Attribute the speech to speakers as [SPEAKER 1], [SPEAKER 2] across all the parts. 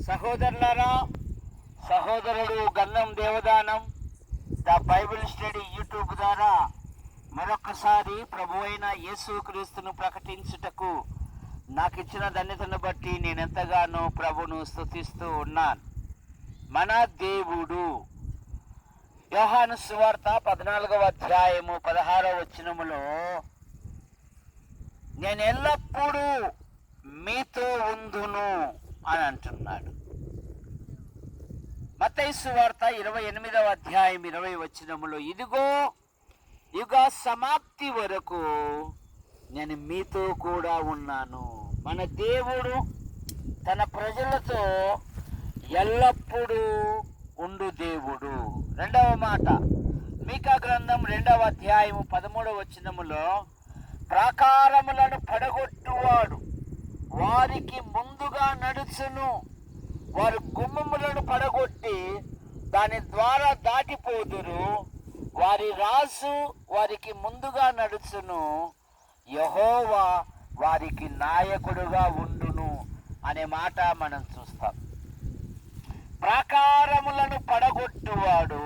[SPEAKER 1] సహోదరులారా, సహోదరుడు గంధం Devadanam the Bible study YouTube ద్వారా మరొకసారి ప్రభు అయిన యేసుక్రీస్తును ప్రకటించుటకు నాకు ఇచ్చిన ధన్యతను బట్టి నేను ఎంతగానో ప్రభును స్తుతిస్తూ ఉన్నాను. మన దేవుడు యోహాను సువార్త 14వ అధ్యాయము 16వ వచనములో నేను ఎల్లప్పుడూ మీతో ఉందును అని అంటున్నాడు. మత్తయి సువార్త 28వ అధ్యాయం 20వ వచనములో ఇదిగో యుగ సమాప్తి వరకు నేను మీతో కూడా ఉన్నాను. మన దేవుడు తన ప్రజలతో ఎల్లప్పుడూ ఉండు దేవుడు. రెండవ మాట మీకా గ్రంథం 2వ అధ్యాయము 13వ వచనములో ప్రాకారములను పడగొట్టువాడు వారికి ముందుగా నడుచును, వారు గుమ్మములను పడగొట్టి దాని ద్వారా దాటిపోదురు, వారి రాజు వారికి ముందుగా నడుచును, యెహోవా వారికి నాయకుడుగా ఉండును అనే మాట మనం చూస్తాం. ప్రాకారములను పడగొట్టువాడు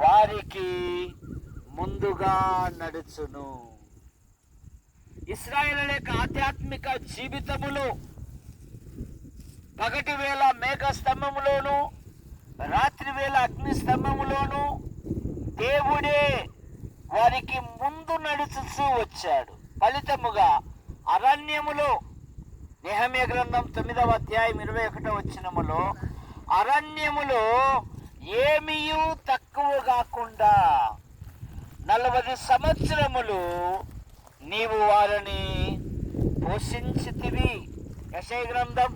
[SPEAKER 1] వారికి ముందుగా నడుచును. ఇశ్రాయేలు యొక్క ఆధ్యాత్మిక జీవితములో పగటి వేళ మేఘ స్తంభములోను రాత్రి వేళ అగ్ని స్తంభములోను దేవుడే వారికి ముందు నడుచుతూ వచ్చాడు. ఫలితముగా అరణ్యములో నెహెమ్యా గ్రంథం 9వ అధ్యాయం 21వ వచనములో అరణ్యములో ఏమీయూ తక్కువ కాకుండా 40 సంవత్సరములు నీవు వారిని పోషించితివి. యెషయా గ్రంథం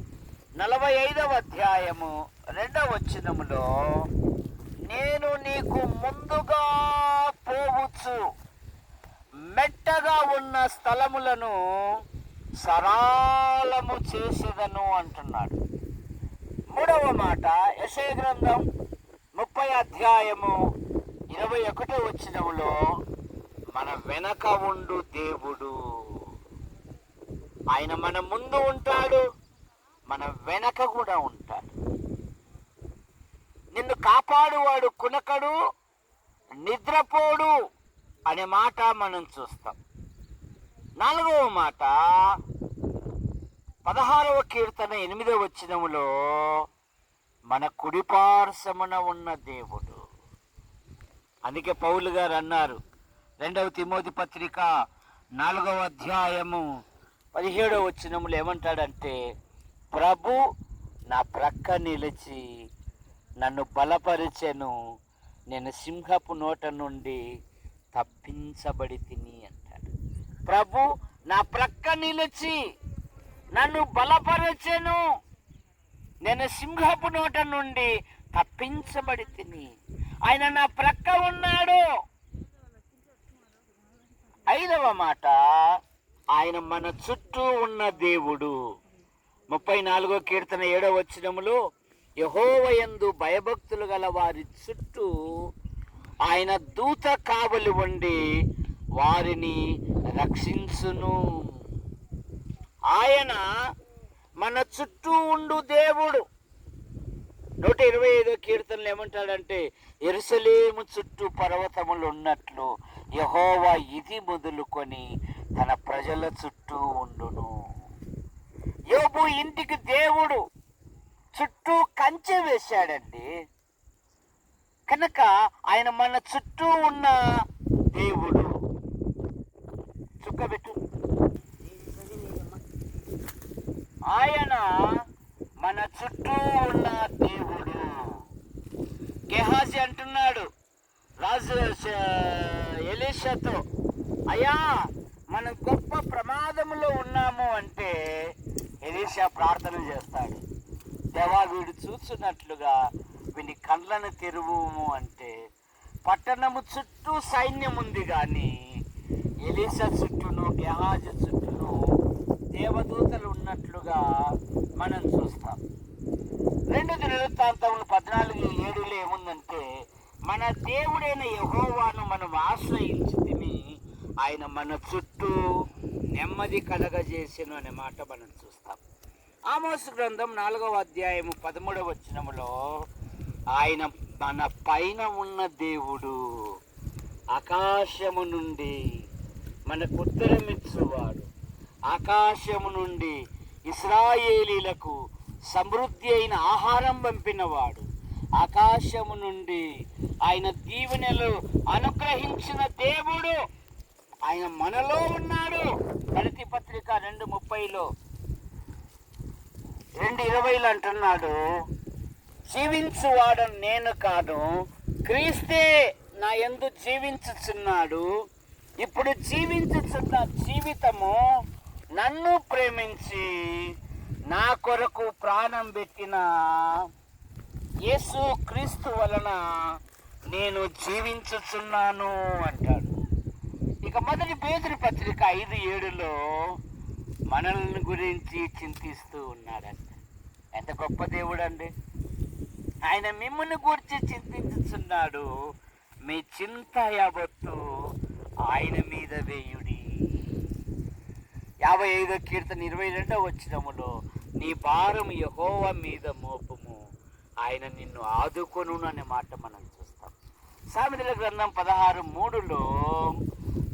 [SPEAKER 1] 45వ అధ్యాయము 2వ వచనములో నేను నీకు ముందుగా పోవచ్చు మెట్టగా ఉన్న స్థలములను సరాలము చేసేదను అంటున్నాడు. మూడవ మాట యెషయా గ్రంథం 30వ అధ్యాయము 21వ వచనములో మన వెనక ఉండు దేవుడు. ఆయన మన ముందు ఉంటాడు, మన వెనక కూడా ఉంటాడు. నిన్ను కాపాడువాడు కునకడు నిద్రపోడు అనే మాట మనం చూస్తాం. 4వ మాట 16వ కీర్తన 8వ వచనములో మన కుడిపార్శ్వమున ఉన్న దేవుడు. అందుకే పౌలు గారు అన్నారు 2వ తిమోతి పత్రిక 4వ అధ్యాయము 17వ వచనములో ఏమంటాడంటే, ప్రభు నా ప్రక్క నిలిచి నన్ను బలపరిచెను, నేను సింహపు నోట నుండి తప్పించబడి తిని అంటాడు. ప్రభు నా ప్రక్క నిలిచి నన్ను బలపరిచెను, నేను సింహపు నోట నుండి తప్పించబడి తిని. ఆయన నా ప్రక్క ఉన్నాడు. 5వ మాట ఆయన మన చుట్టూ ఉన్న దేవుడు. 34వ కీర్తన 7వ వచనములో యెహోవా యందు భయభక్తులు గల వారి చుట్టూ ఆయన దూత కావలి ఉండి వారిని రక్షించును. ఆయన మన చుట్టూ ఉండు దేవుడు. 125వ కీర్తనలు ఏమంటాడంటే, యెరూషలేము చుట్టూ పర్వతములు ఉన్నట్లు యెహోవా ఇది మొదలుకొని తన ప్రజల చుట్టూ ఉండును. యోబు ఇంటికి దేవుడు చుట్టూ కంచె వేశాడండి. కనుక ఆయన మన చుట్టూ ఉన్న దేవుడు. చుక్కబెట్టు. ఆయన మన చుట్టూ ఉన్న దేవుడు. గెహాజీ అంటున్నాడు రాజు ఎలీషాతో, అయ్యా మనం గొప్ప ప్రమాదంలో ఉన్నాము అంటే ఎలీషా ప్రార్థన చేస్తాడు, దేవా వీడు చూస్తున్నట్లుగా వీని కళ్ళను తెరువుము అంటే పట్టణము చుట్టూ సైన్యం ఉంది, కానీ ఎలీషా చుట్టూను గెహాజీ చుట్టూను దేవదూతలు ఉన్నట్లుగా మనం చూస్తాం. 2 దినవృత్తాంతములు 14:7 ఏముందంటే, మన దేవుడైన యెహోవాను మనం ఆశ్రయించితిమి, ఆయన మన చుట్టూ నెమ్మది కలగజేసెను అనే మాట మనం చూస్తాం. ఆమోసు గ్రంథం 4వ అధ్యాయము 13వ వచనములో ఆయన మన పైన ఉన్న దేవుడు, ఆకాశము నుండి మనకు ఉత్తరమిచ్చువాడు, ఆకాశము నుండి ఇశ్రాయేలీలకు సమృద్ధి అయిన ఆహారం పంపినవాడు, ఆకాశము నుండి ఆయన దీవెనలు అనుగ్రహించిన దేవుడు ఆయన మనలో ఉన్నాడు. గలతీ పత్రిక 2:30లో 2:20 అంటున్నాడు, జీవించువాడని నేను కాదు, క్రీస్తే నా యందు జీవించుచున్నాడు. ఇప్పుడు జీవించుచున్న జీవితము నన్ను ప్రేమించి నా కొరకు ప్రాణం పెట్టిన యేసు క్రీస్తు వలన నేను జీవించుచున్నాను అంటాడు. ఇక మొదటి పేతురు పత్రిక 5:7లో మనల్ని గురించి చింతిస్తూ ఉన్నాడంట. ఎంత గొప్ప దేవుడు అండి! ఆయన మిమ్మల్ని గురించి చింతించుచున్నాడు. మీ చింత యావత్తు ఆయన మీద వేయుడి. 55వ కీర్తన 22వ వచనములో నీ భారం యెహోవా మీద మోపము, ఆయన నిన్ను ఆదుకొను అనే మాట మనం చూస్తాం. సామెతల గ్రంథం 16:3లో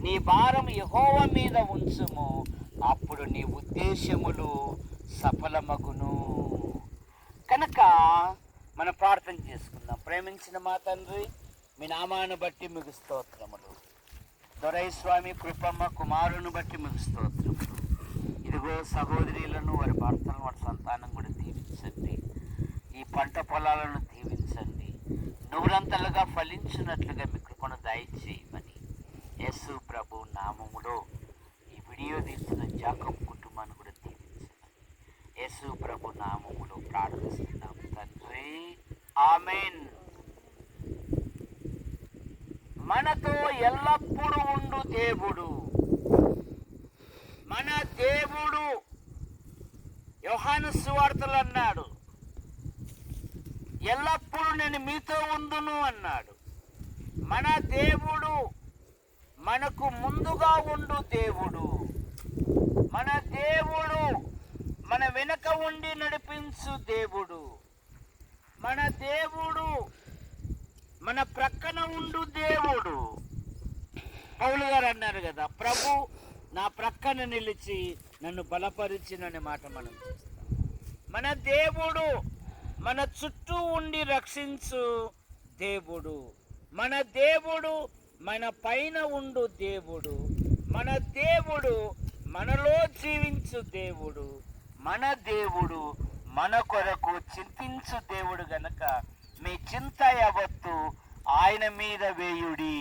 [SPEAKER 1] నీ భారం యెహోవా మీద ఉంచుము, అప్పుడు నీ ఉద్దేశములు సఫలమగును. కనుక మనం ప్రార్థన చేసుకుందాం. ప్రేమించిన మా తండ్రి, మీ నామాన్ని బట్టి మీకు స్తోత్రములు. దొరై స్వామి కృపమ్మ కుమారుని బట్టి మీకు స్తోత్రములు. ఇదిగో సహోదరులను, వారి భర్తలను, వారి సంతానం కూడా దీవించండి. ఈ పంట పొలాలను దీవించండి. నూరంతలుగా ఫలించినట్లుగా మీ కృపను దయచేయమని యేసు ప్రభు నామములో ఈ వీడియో తీసిన జాకబ్ కుటుంబాన్ని కూడా దీవించమని యేసు ప్రభు నామములో ప్రార్థిస్తున్నాం తండ్రి, ఆమేన్. మనతో ఎల్లప్పుడూ ఉండు దేవుడు, మన దేవుడు. యోహాను సువార్తలు అన్నాడు, ఎల్లప్పుడూ నేను మీతో ఉండును అన్నాడు. మన దేవుడు మనకు ముందుగా ఉండు దేవుడు, మన దేవుడు మన వెనుక ఉండి నడిపించు దేవుడు, మన దేవుడు మన ప్రక్కన ఉండు దేవుడు. పౌలు గారు అన్నారు కదా, ప్రభు నా ప్రక్కన నిలిచి నన్ను బలపరిచిననే మాట మనం చూస్తాం. మన దేవుడు మన చుట్టూ ఉండి రక్షించు దేవుడు, మన దేవుడు మన పైన ఉండు దేవుడు, మన దేవుడు మనలో జీవించు దేవుడు, మన దేవుడు మన కొరకు చింతించు దేవుడు. గనక మీ చింత యావత్తు ఆయన మీద వేయుడి.